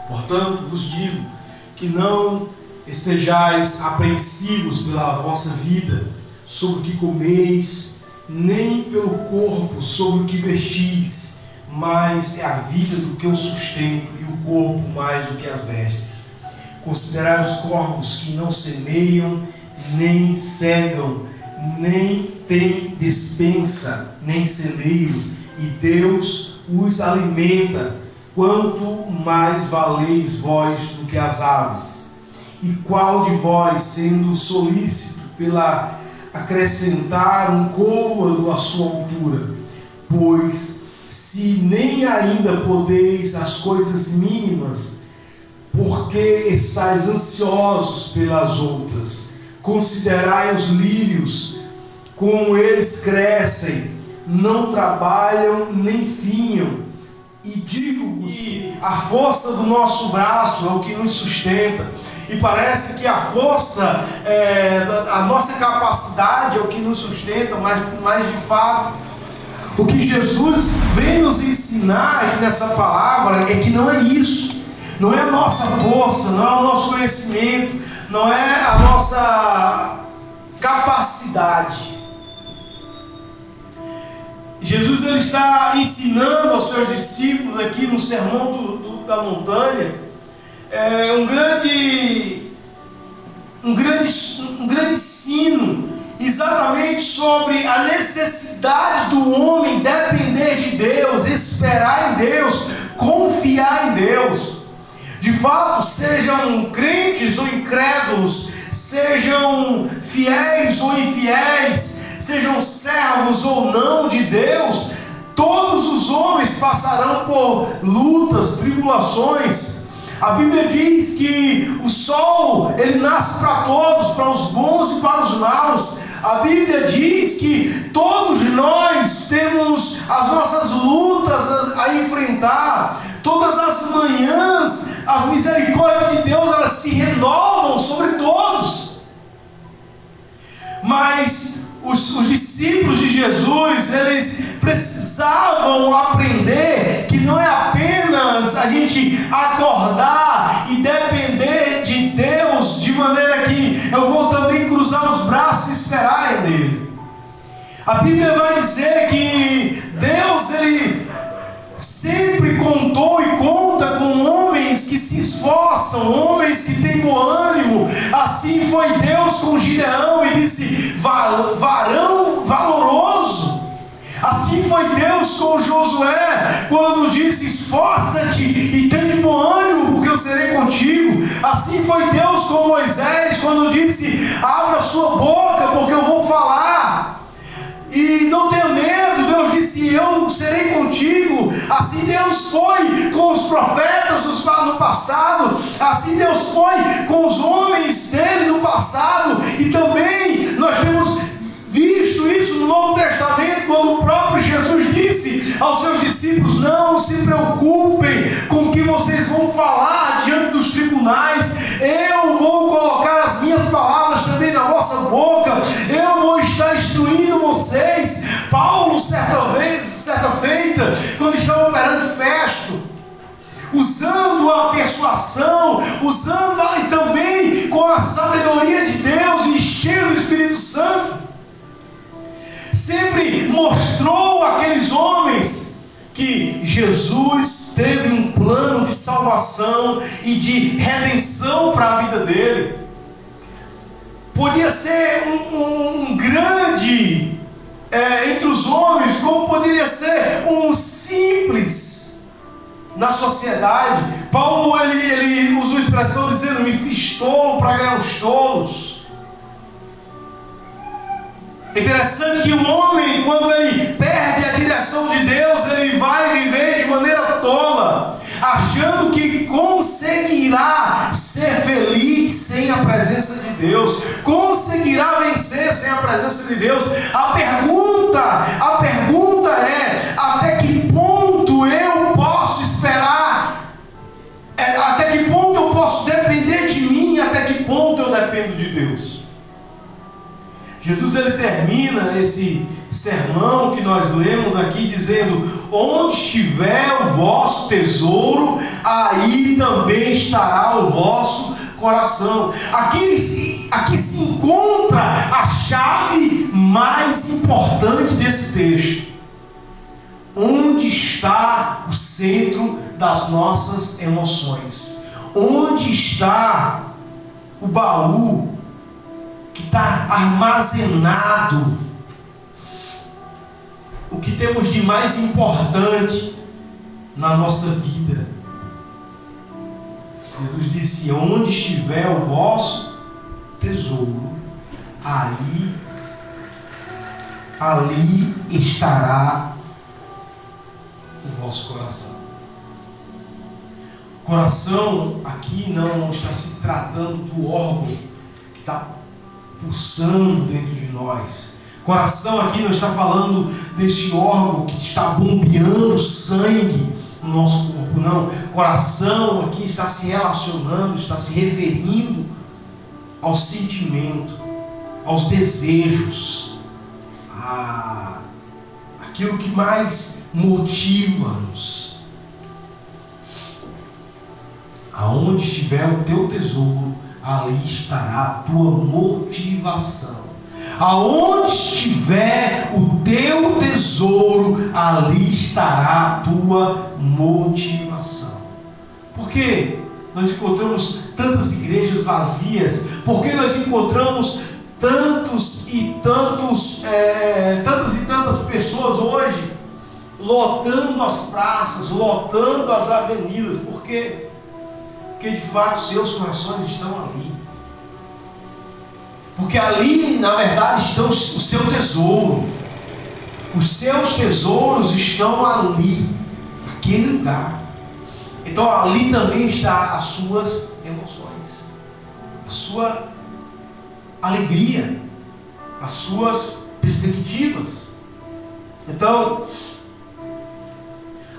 Portanto, vos digo que não estejais apreensivos pela vossa vida, sobre o que comeis, nem pelo corpo, sobre o que vestis, mas é a vida do que o sustento, e o corpo mais do que as vestes. Considerai os corvos que não semeiam, nem cegam, nem têm despensa, nem celeiro, e Deus os alimenta. Quanto mais valeis vós do que as aves? E qual de vós, sendo solícito pela acrescentar um côvado à sua altura? Pois se nem ainda podeis as coisas mínimas, porque estáis ansiosos pelas outras? Considerai os lírios, como eles crescem, não trabalham nem fiam. E digo-vos que a força do nosso braço é o que nos sustenta. E parece que a força, a nossa capacidade é o que nos sustenta, mas de fato, o que Jesus vem nos ensinar aqui nessa palavra é que não é isso. Não é a nossa força, não é o nosso conhecimento, não é a nossa capacidade. Jesus ele está ensinando aos seus discípulos aqui no Sermão da Montanha um grande ensino exatamente sobre a necessidade do homem depender de Deus, esperar em Deus, confiar em Deus. De fato, sejam crentes ou incrédulos, sejam fiéis ou infiéis, sejam servos ou não de Deus, todos os homens passarão por lutas, tribulações. A Bíblia diz que o sol, ele nasce para todos, para os bons e para os maus. A Bíblia diz que todos nós temos as nossas lutas a enfrentar. Todas as manhãs, as misericórdias de Deus, elas se renovam sobre todos. Mas os discípulos de Jesus, eles precisavam aprender que não é apenas a gente acordar e depender de Deus, de maneira que eu vou também cruzar os braços e esperar nele. A Bíblia vai dizer que Deus, ele sempre contou e conta com homens que se esforçam, homens que têm bom ânimo. Assim foi Deus com Gideão e disse: varão valoroso. Assim foi Deus com Josué, quando disse: esforça-te e tem de bom ânimo, porque eu serei contigo. Assim foi Deus com Moisés, quando disse: abra sua boca, porque eu vou falar. E não tenha medo, Deus disse: eu serei contigo. Assim Deus foi com os profetas no passado, assim Deus foi com os homens dele no passado, e também nós temos visto isso no Novo Testamento, quando o próprio Jesus disse aos seus discípulos: não se preocupem com o que vocês vão falar diante dos tribunais, eu vou colocar as minhas palavras também na vossa boca, eu vou estar instruindo vocês. Paulo, certa feita, quando estava perante Festo, usando a persuasão, usando e também com a sabedoria de Deus e cheio do Espírito Santo, sempre mostrou àqueles homens que Jesus teve um plano de salvação e de redenção para a vida dele. Podia ser um grande entre os homens, como poderia ser um simples na sociedade. Paulo ele usa a expressão dizendo: me fiz tolo para ganhar os tolos. É interessante que o homem, quando ele perde a direção de Deus, ele vai viver de maneira tola, achando que conseguirá ser feliz sem a presença de Deus, conseguirá vencer sem a presença de Deus. A pergunta é: até que ponto eu posso esperar? Até que ponto eu posso depender de mim? Até que ponto eu dependo de Deus? Jesus ele termina esse sermão que nós lemos aqui dizendo: onde estiver o vosso tesouro, aí também estará o vosso coração. Aqui se encontra a chave mais importante desse texto. Onde está o centro das nossas emoções? Onde está o baú que está armazenado? O que temos de mais importante na nossa vida? Jesus disse: onde estiver o vosso tesouro, ali estará o vosso coração. Coração aqui não está se tratando do órgão que está pulsando dentro de nós. Coração aqui não está falando desse órgão que está bombeando sangue no nosso corpo, não. Coração aqui está se relacionando, está se referindo ao sentimento, aos desejos, aquilo que mais motiva-nos. Aonde estiver o teu tesouro, ali estará a tua motivação. Aonde estiver o teu tesouro, ali estará a tua motivação. Por que nós encontramos tantas igrejas vazias? Por que nós encontramos tantas e tantas pessoas hoje lotando as praças, lotando as avenidas? Por quê? Porque de fato seus corações estão ali. Porque ali, na verdade, está o seu tesouro. Os seus tesouros estão ali, naquele lugar. Então ali também está as suas emoções, a sua alegria, as suas perspectivas. Então,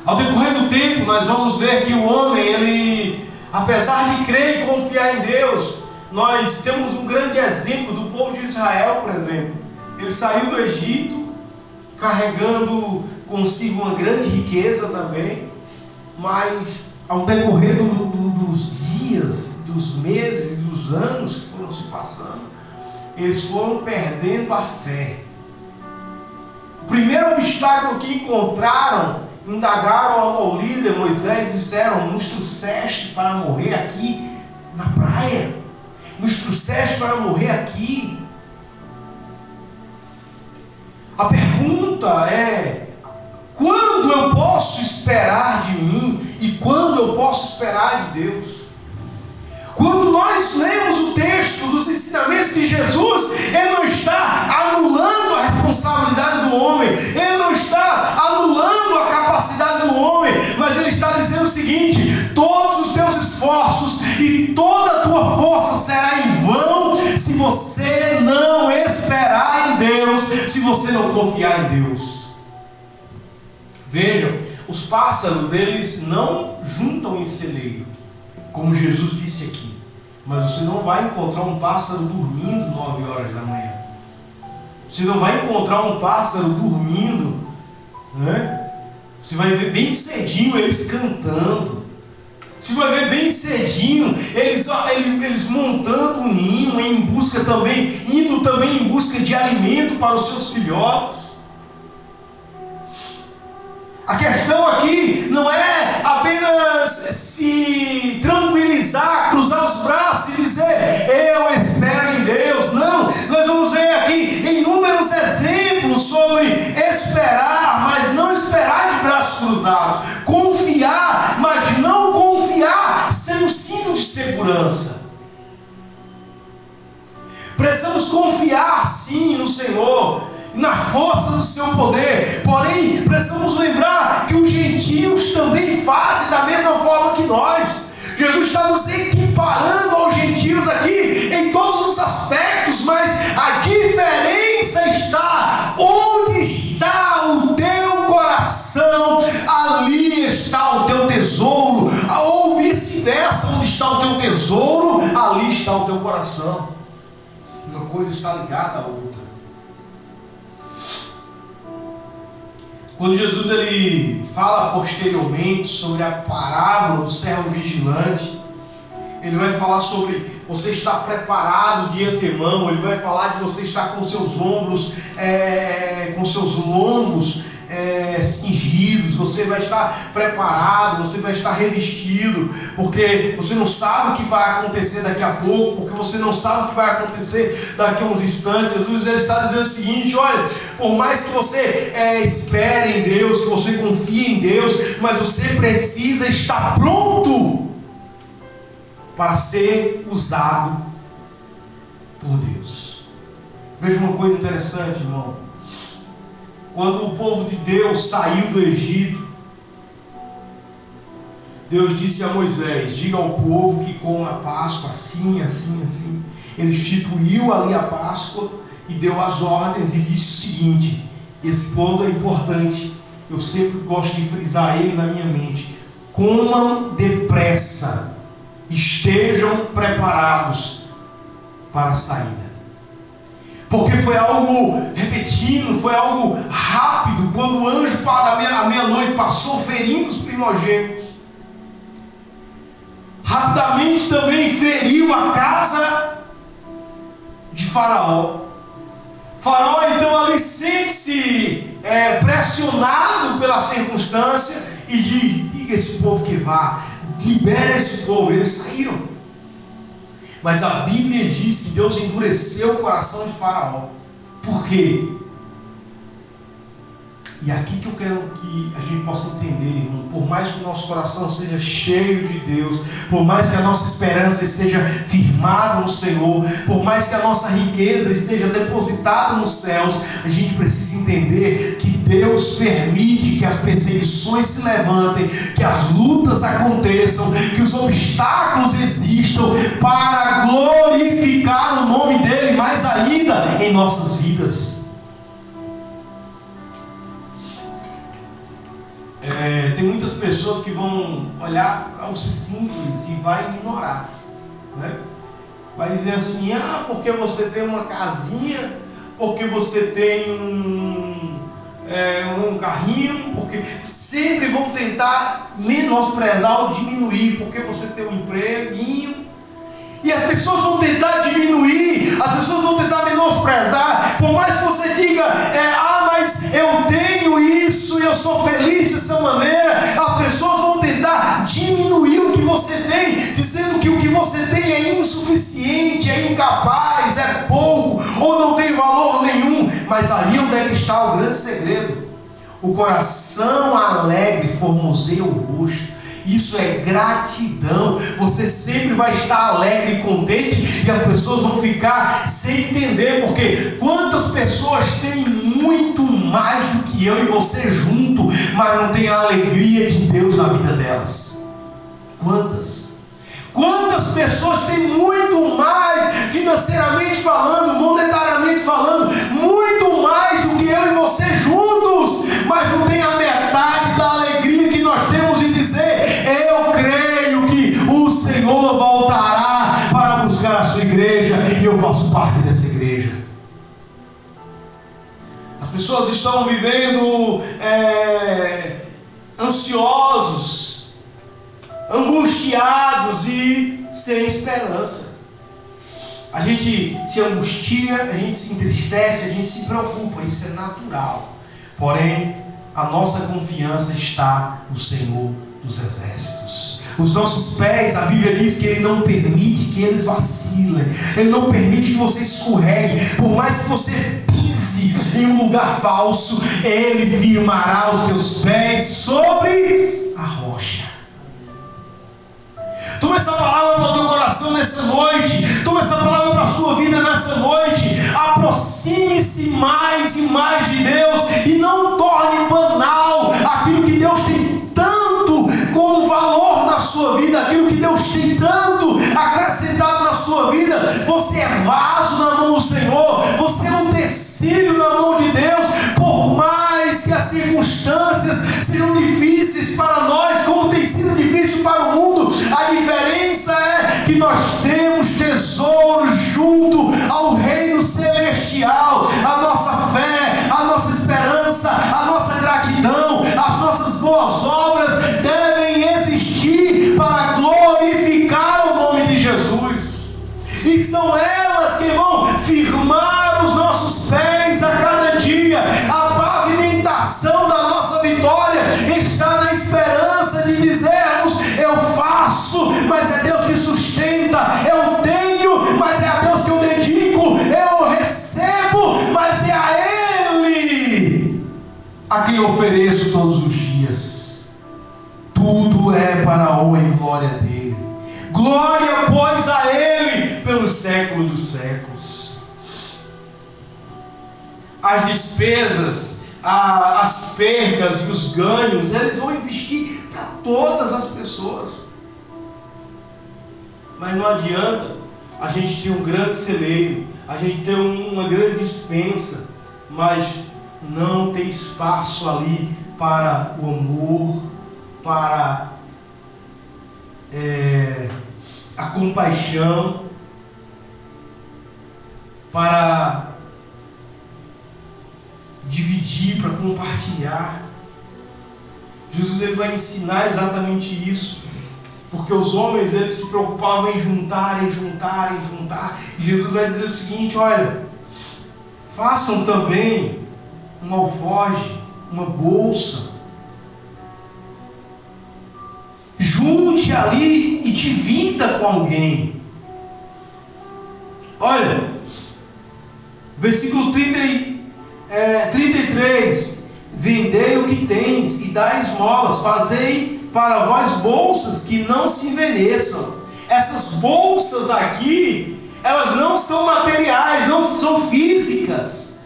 ao decorrer do tempo, nós vamos ver que o homem, ele, apesar de crer e confiar em Deus, nós temos um grande exemplo do povo de Israel, por exemplo. Ele saiu do Egito carregando consigo uma grande riqueza também, mas ao decorrer dos dias, dos meses, dos anos que foram se passando, eles foram perdendo a fé. O primeiro obstáculo que encontraram, indagaram ao líder Moisés, disseram: nos trouxeste para morrer aqui na praia? Nos trouxeste para morrer aqui? A pergunta é: quando eu posso esperar de mim e quando eu posso esperar de Deus? Quando nós lemos o texto dos ensinamentos de Jesus, Ele não está anulando a responsabilidade do homem, Ele não está anulando a capacidade do homem, mas Ele está dizendo o seguinte: todos os teus esforços e toda a tua força será em vão se você não esperar em Deus, se você não confiar em Deus. Vejam, os pássaros, eles não juntam em celeiro, como Jesus disse aqui. Mas você não vai encontrar um pássaro dormindo 9 horas da manhã. Você não vai encontrar um pássaro dormindo, né? Você vai ver bem cedinho eles cantando. Você vai ver bem cedinho eles montando um ninho em busca também, indo também em busca de alimento para os seus filhotes. A questão aqui não é apenas se tranquilizar, cruzar os braços e dizer: eu espero em Deus. Não, nós vamos ver aqui inúmeros exemplos sobre esperar, mas não esperar de braços cruzados. Confiar, mas não confiar sem o cinto de segurança. Precisamos confiar sim no Senhor, na força do seu poder. Porém, precisamos lembrar que os gentios também fazem da mesma forma que nós. Jesus está nos equiparando aos gentios aqui em todos os aspectos, mas a diferença está: onde está o teu coração, ali está o teu tesouro. Ou vice-versa, onde está o teu tesouro, ali está o teu coração. Uma coisa está ligada à outra. Quando Jesus ele fala posteriormente sobre a parábola do servo vigilante, ele vai falar sobre você estar preparado de antemão, ele vai falar de você estar com seus ombros, com seus lombos cingidos, você vai estar preparado, você vai estar revestido, porque você não sabe o que vai acontecer daqui a pouco, porque você não sabe o que vai acontecer daqui a uns instantes. Jesus ele está dizendo o seguinte: olha, por mais que você espere em Deus, que você confie em Deus, mas você precisa estar pronto para ser usado por Deus. Veja uma coisa interessante, irmão. Quando o povo de Deus saiu do Egito, Deus disse a Moisés: diga ao povo que coma a Páscoa assim, assim, assim. Ele instituiu ali a Páscoa e deu as ordens e disse o seguinte: esse ponto é importante, eu sempre gosto de frisar ele na minha mente: comam depressa, estejam preparados para a saída. Porque foi algo repentino, foi algo rápido. Quando o anjo à meia-noite passou ferindo os primogênitos, rapidamente também feriu a casa de Faraó. Faraó então ali sente-se pressionado pela circunstância e diz: diga esse povo que vá, libera esse povo. Eles saíram. Mas a Bíblia diz que Deus endureceu o coração de Faraó. Por quê? E aqui que eu quero que a gente possa entender, irmão. Por mais que o nosso coração seja cheio de Deus, por mais que a nossa esperança esteja firmada no Senhor, por mais que a nossa riqueza esteja depositada nos céus, a gente precisa entender que Deus permite que as perseguições se levantem, que as lutas aconteçam, que os obstáculos existam para glorificar o nome dEle mais ainda em nossas vidas. Tem muitas pessoas que vão olhar ao simples e vai ignorar, né? Vai dizer assim: ah, porque você tem uma casinha, porque você tem um carrinho, porque sempre vão tentar menosprezar ou diminuir, porque você tem um empreguinho. E as pessoas vão tentar diminuir, as pessoas vão tentar menosprezar. Por mais que você diga: mas eu tenho isso e eu sou feliz dessa maneira, as pessoas vão tentar diminuir o que você tem, dizendo que o que você tem é insuficiente, é incapaz, é pouco, ou não tem valor nenhum. Mas aí onde é que está o grande segredo? O coração alegre formoseia o rosto. Isso é gratidão. Você sempre vai estar alegre e contente, e as pessoas vão ficar sem entender, porque quantas pessoas têm muito mais do que eu e você junto, mas não tem a alegria de Deus na vida delas? Quantas pessoas têm muito mais, financeiramente falando, monetariamente falando, muito mais do que eu e você juntos, mas não tem a metade da alegria que nós temos em dizer: eu creio que o Senhor voltará para buscar a sua igreja, e eu faço parte dessa igreja. As pessoas estão vivendo ansiosos, angustiados e sem esperança. A gente se angustia, a gente se entristece, a gente se preocupa, isso é natural. Porém, a nossa confiança está no Senhor dos exércitos. Os nossos pés, a Bíblia diz que Ele não permite que eles vacilem, Ele não permite que você escorregue. Por mais que você pise em um lugar falso, Ele firmará os teus pés sobre a rocha. Toma essa palavra para o teu coração nessa noite. Toma essa palavra para a sua vida nessa noite. Aproxime-se mais e mais de Deus, e não torne banal aquilo que Deus tem tanto como valor na sua vida, aquilo que Deus tem tanto acrescentado na sua vida. Você é vaso na mão do Senhor, você é um tecido na mão de Deus. Por mais que as circunstâncias sejam difíceis para nós, como tem sido difícil para o mundo, a diferença é que nós temos tesouros junto ao reino celestial. A nossa fé, a nossa esperança, a nossa gratidão faço, mas é Deus que sustenta. Eu tenho, mas é a Deus que eu dedico. Eu recebo, mas é a Ele a quem eu ofereço todos os dias. Tudo é para a honra e glória dele. Glória, pois, a Ele pelos séculos dos séculos. As despesas, as percas e os ganhos, eles vão existir para todas as pessoas. Mas não adianta a gente ter um grande celeiro, a gente ter uma grande despensa, mas não ter espaço ali para o amor, para a compaixão, para dividir, para compartilhar. Jesus ele vai ensinar exatamente isso, porque os homens eles se preocupavam em juntar. E Jesus vai dizer o seguinte: olha, façam também um alforje, uma bolsa, junte ali e divida com alguém. Olha, versículo 33: vendei o que tens e dai esmolas, fazei para vós bolsas que não se envelheçam. Essas bolsas aqui, elas não são materiais, não são físicas.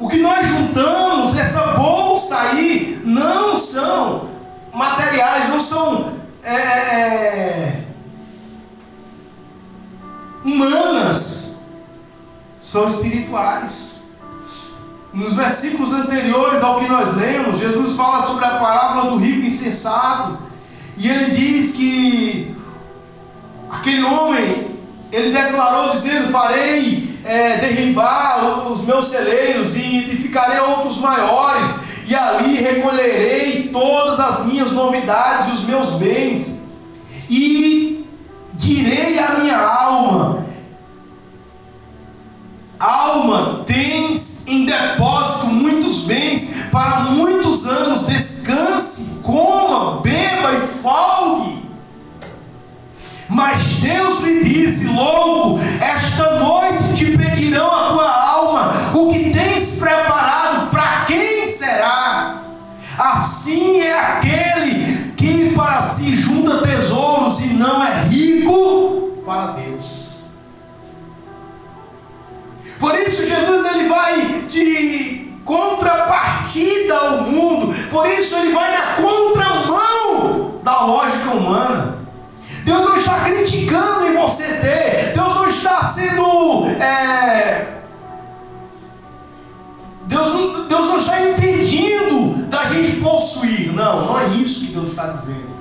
O que nós juntamos, essa bolsa aí, não são materiais, não são humanas, são espirituais. Nos versículos anteriores ao que nós lemos, Jesus fala sobre a parábola do rico insensato, e ele diz que aquele homem, ele declarou dizendo: farei derribar os meus celeiros e edificarei outros maiores, e ali recolherei todas as minhas novidades e os meus bens, e direi à minha alma: alma, tens em depósito muitos bens para muitos anos, descanse, coma, beba e folgue. Mas Deus lhe disse: louco, esta noite te pedirão a tua alma, o que tens preparado, para quem será? Assim é aquele que para si junta tesouros e não é rico para Deus. Por isso Jesus ele vai de contrapartida ao mundo. Por isso ele vai na contramão da lógica humana. Deus não está criticando em você ter. Deus não está sendo Deus não está impedindo da gente possuir. Não é isso que Deus está dizendo.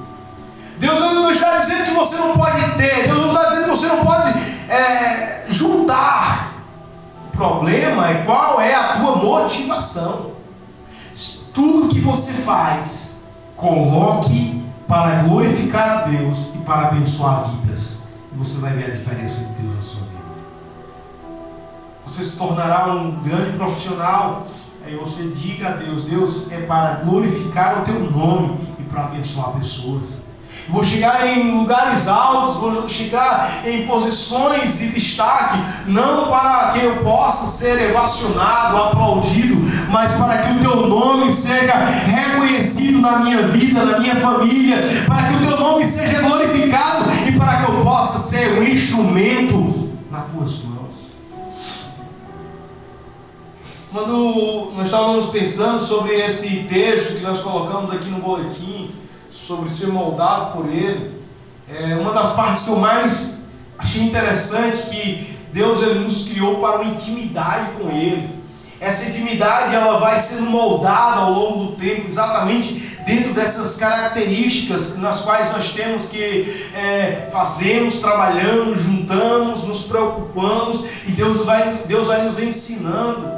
Deus não está dizendo que você não pode ter. Deus não está dizendo que você não pode juntar. O problema é qual é a tua motivação. Tudo que você faz, coloque para glorificar a Deus e para abençoar vidas, e você vai ver a diferença de Deus na sua vida. Você se tornará um grande profissional. Aí você diga a Deus: Deus, é para glorificar o teu nome e para abençoar pessoas. Vou chegar em lugares altos, vou chegar em posições de destaque, não para que eu possa ser ovacionado, aplaudido, mas para que o teu nome seja reconhecido na minha vida, na minha família, para que o teu nome seja glorificado e para que eu possa ser um instrumento nas tuas mãos. Quando nós estávamos pensando sobre esse texto que nós colocamos aqui no boletim, sobre ser moldado por Ele, uma das partes que eu mais achei interessante, que Deus ele nos criou para uma intimidade com Ele. Essa intimidade ela vai sendo moldada ao longo do tempo, exatamente dentro dessas características nas quais nós temos que fazemos, trabalhamos, juntamos, nos preocupamos, e Deus vai nos ensinando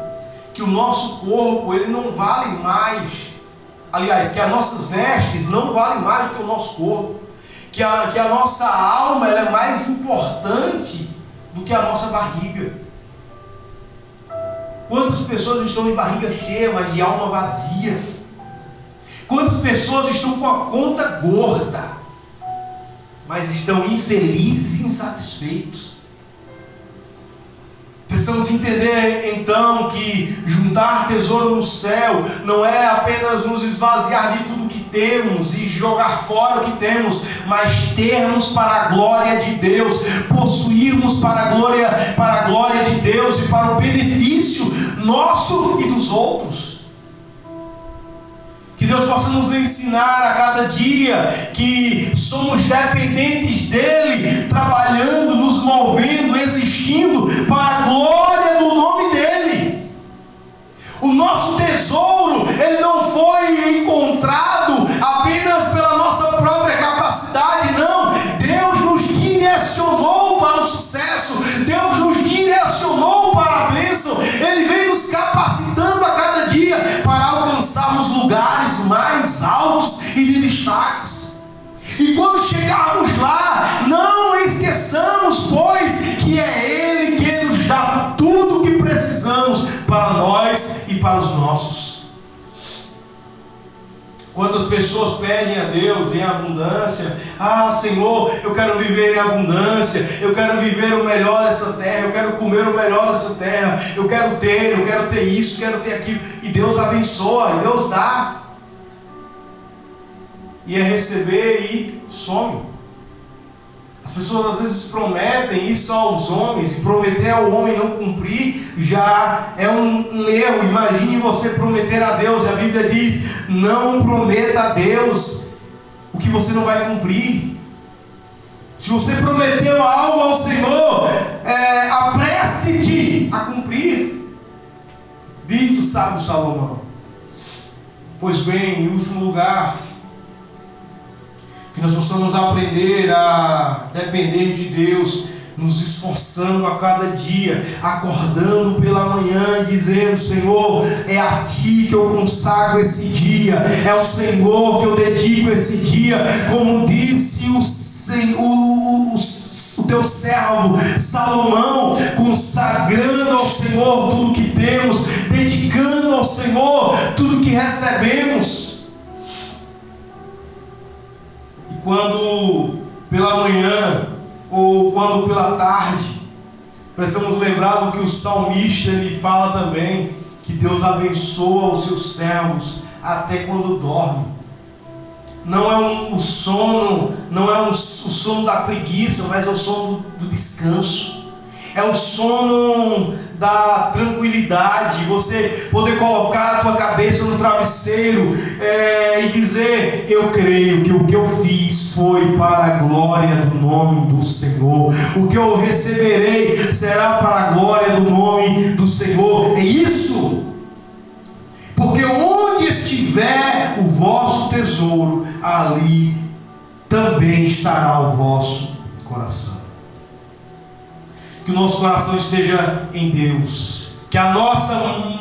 que o nosso corpo ele não vale mais. Aliás, que as nossas vestes não valem mais do que o nosso corpo. Que a nossa alma ela é mais importante do que a nossa barriga. Quantas pessoas estão de barriga cheia, mas de alma vazia? Quantas pessoas estão com a conta gorda, mas estão infelizes e insatisfeitos. Precisamos entender então que juntar tesouro no céu não é apenas nos esvaziar de tudo que temos e jogar fora o que temos, mas termos para a glória de Deus, possuirmos para a glória de Deus e para o benefício nosso e dos outros. Que Deus possa nos ensinar a cada dia que somos dependentes dEle, trabalhando, nos movendo, existindo para a glória do nome dEle. O nosso tesouro, ele não foi encontrado apenas pela nossa própria capacidade, não. Deus nos direcionou para o sucesso, Deus nos direcionou para a bênção. Ele vem nos capacitando a cada dia para alcançarmos lugares mais altos e de destaques. E quando chegarmos lá, não esqueçamos, pois, que é Ele que nos dá tudo o que precisamos para nós e para os nossos. Quantas pessoas pedem a Deus em abundância: ah, Senhor, eu quero viver em abundância, eu quero viver o melhor dessa terra, eu quero comer o melhor dessa terra, eu quero ter isso, quero ter aquilo. E Deus abençoa, e Deus dá. E é receber e some. As pessoas às vezes prometem isso aos homens, e prometer ao homem não cumprir já é um erro. Imagine você prometer a Deus, e a Bíblia diz: não prometa a Deus o que você não vai cumprir. Se você prometeu algo ao Senhor, apresse-te a cumprir. Diz o sábio Salomão. Pois bem, em último lugar, que nós possamos aprender a depender de Deus, nos esforçando a cada dia, acordando pela manhã, dizendo: Senhor, é a Ti que eu consagro esse dia, é ao Senhor que eu dedico esse dia, como disse o teu servo Salomão, consagrando ao Senhor tudo que temos, dedicando ao Senhor tudo que recebemos. Quando pela manhã ou quando pela tarde, precisamos lembrar do que o salmista ele fala também, que Deus abençoa os seus servos até quando dorme. Não é o sono, não é o sono da preguiça, mas é o sono do descanso. É o sono da tranquilidade, você poder colocar a tua cabeça no travesseiro e dizer: eu creio que o que eu fiz foi para a glória do nome do Senhor, o que eu receberei será para a glória do nome do Senhor. É isso, porque onde estiver o vosso tesouro, ali também estará o vosso coração. Que o nosso coração esteja em Deus, que a nossa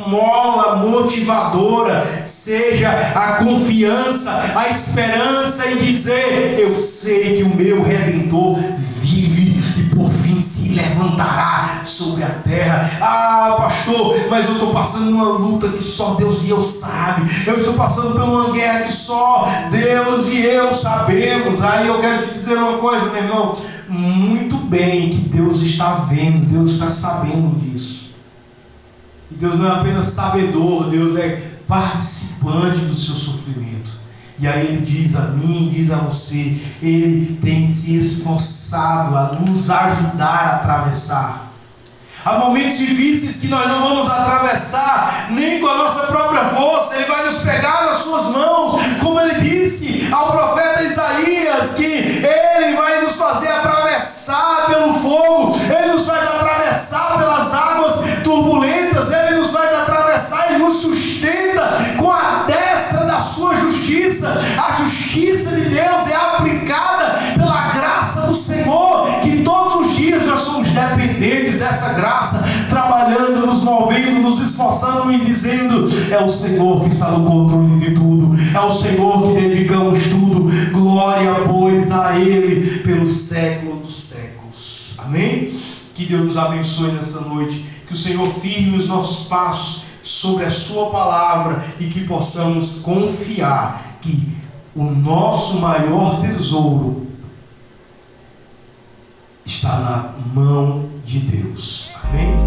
mola motivadora seja a confiança, a esperança em dizer: eu sei que o meu Redentor vive e por fim se levantará sobre a terra. Ah, pastor, mas eu estou passando uma luta que só Deus e eu sabe. Eu estou passando por uma guerra que só Deus e eu sabemos. Aí eu quero te dizer uma coisa, meu irmão: muito bem que Deus está vendo, Deus está sabendo disso. E Deus não é apenas sabedor, Deus é participante do seu sofrimento. E aí Ele diz a mim, diz a você: Ele tem se esforçado a nos ajudar a atravessar. Há momentos difíceis que nós não vamos atravessar nem com a nossa própria força. Ele vai nos pegar nas suas mãos, como Ele disse ao profeta Isaías, que Ele vai nos fazer atravessar pelo fogo, Ele nos faz atravessar pelas águas turbulentas, Ele nos faz atravessar e nos sustenta com a destra da sua justiça. A justiça de Deus é aplicada pela graça do Senhor, que todos os dias nós somos dependentes dessa graça, trabalhando, nos movendo, nos esforçando e dizendo: é o Senhor que está no controle de tudo, é o Senhor que dedicamos tudo. Glória, pois, a Ele pelo século dos séculos. Amém? Que Deus nos abençoe nessa noite, que o Senhor firme os nossos passos sobre a sua palavra e que possamos confiar que o nosso maior tesouro está na mão de Deus. Amém?